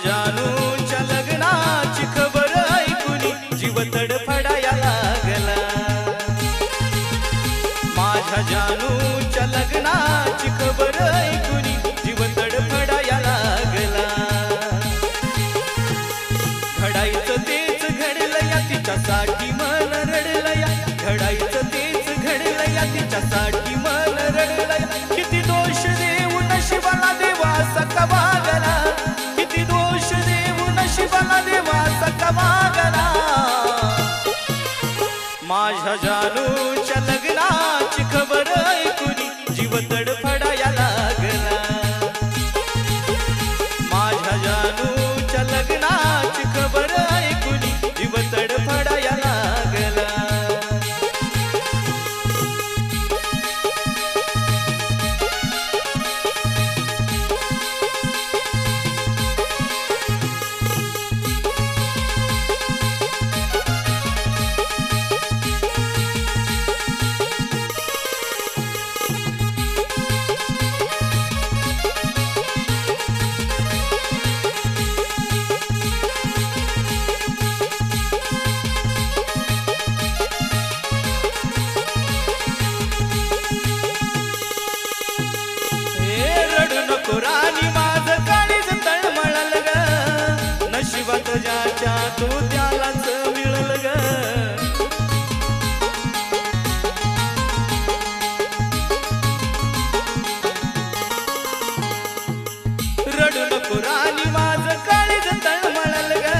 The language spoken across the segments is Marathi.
जानूच्या लग्नाची खबर ऐकूनी जीव तडफडाया लागला। माझ्या जानूच्या लग्नाची खबर ऐकूनी जीव तडफडाया लागला। घडायचं तेच घडलं या तिच्यासाठी मन रडलं या, घडायचं तेच घडलं या तिच्यासाठी मन रडलं या। किती दोष देऊ नशिबाला देवा सका वागला, किती दोष देऊ नशिबाला देवा सका वागला। माझ्या जानूच्या लग्नाची खबर ऐकूनी जीव तडफडाया लागला। माझ्या जानूच्या लग्नाची खबर ऐकूनी जीव तडफडाया लागला। राणी माझं काळीज तळमळल ग, नशिबात ज्याच्या तू त्यालाच मिळल ग। रडू नको राणी माझं काळीज तळमळल ग,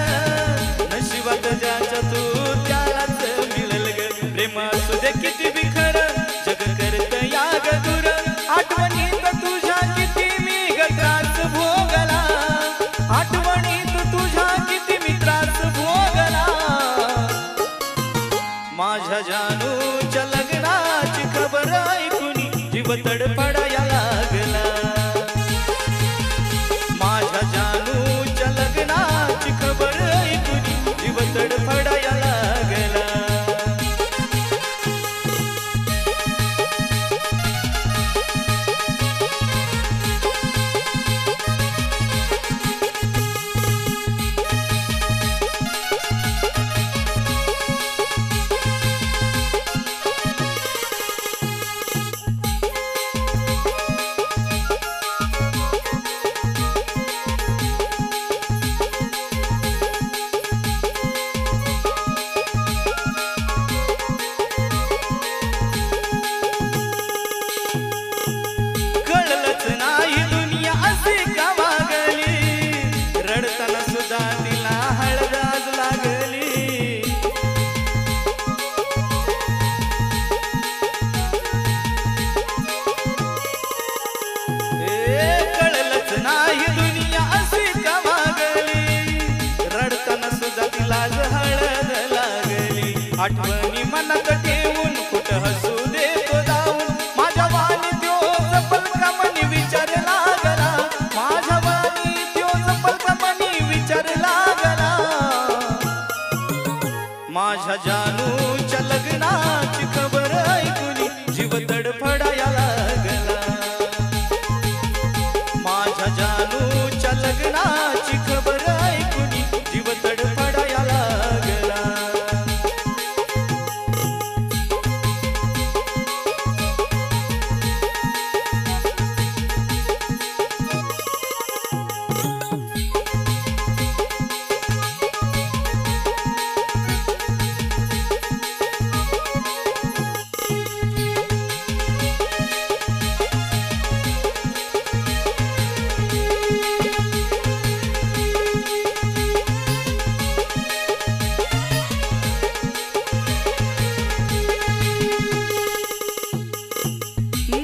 नशिबात ज्याच्या तू त्यालाच मिळल ग। प्रेम असू दे किती बिखर जग करत या ग दूर, आठवणीत तुझ्या किती त्रास भोगला, आठवणीत तुझ्या किती मी त्रास भोगला। माझ्या जानूच्या लग्नाची खबर ऐकूनी जीव तडफडाया लागला। माझ्या जानूच्या लग्नाची खबर ऐकूनी जीव तडफडाया लागला। रडताना सुद्धा तिला हळदाज लागली, कळलंच नाही दुनिया अशी का वागली। रडताना सुद्धा तिला हळद लागली, आठवणी मनात ठेवून कुठं हसू देतो जाऊन। माझ्या वाणी त्यो जपल का मनी विचार लागला, माझ्या वाणी त्यो जपल का मनी विचार लागला। माझ्या जानूच्या लग्नाची खबर ऐकूनी जीव तडफडाया लागला। माझ्या जानूच्या लग्नाची खबर ऐकूनी जीव तडफडाया लागला।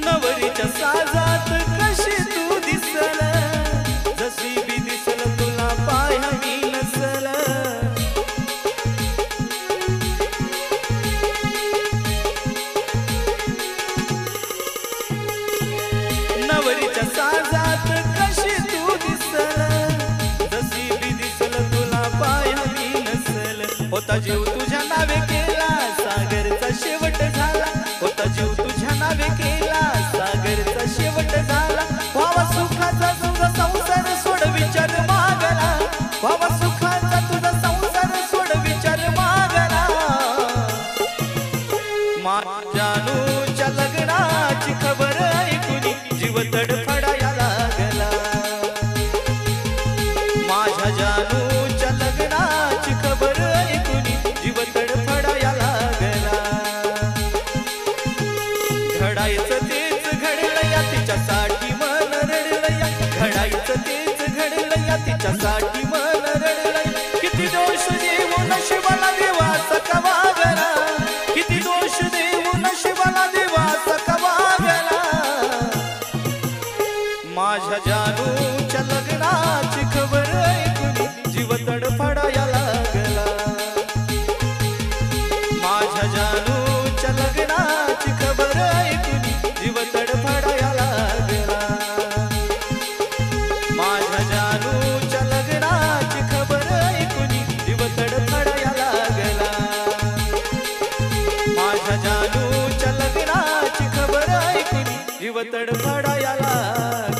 नवरीच्या साजात कशी तू दिसल, जशी बी दिसल तुला पाहावी नसल। नवरीच्या साजात कशी तू दिसल, जशी बी दिसल तुला पाहावी नसल। होता जीव तुझ्या नावे केला सागरचा शेवट झाला, होता जीव तुझ्या नावे केला सागरचा शेवट झाला। भावा सुखाचा तुझा संसार सोड विचार मागला, माझ्या जानूच्या लग्नाची खबर ऐकून जीव तडफडाया लागला घडायचं तेच घडलं या तिच्यासाठी मन रडलं या घडायचं तेच घडलं या तिच्यासाठी मन रडलं किती दोष देऊ नशिबाला देवा सकवा गला किती दोष देऊ नशिबाला देवा सकवा गला माझ्या जानूच्या लग्नाची खबर ऐकून जीव तडफडाया लागला माझ्या जानूच्या लग्नाची खबर ऐकून जीव तडफडाया लागला माझ्या जानूच्या लग्नाची खबर ऐकून जीव तडफडाया लागला माझ्या जानूच्या लग्नाची खबर ऐकून जीव तडफडाया लागला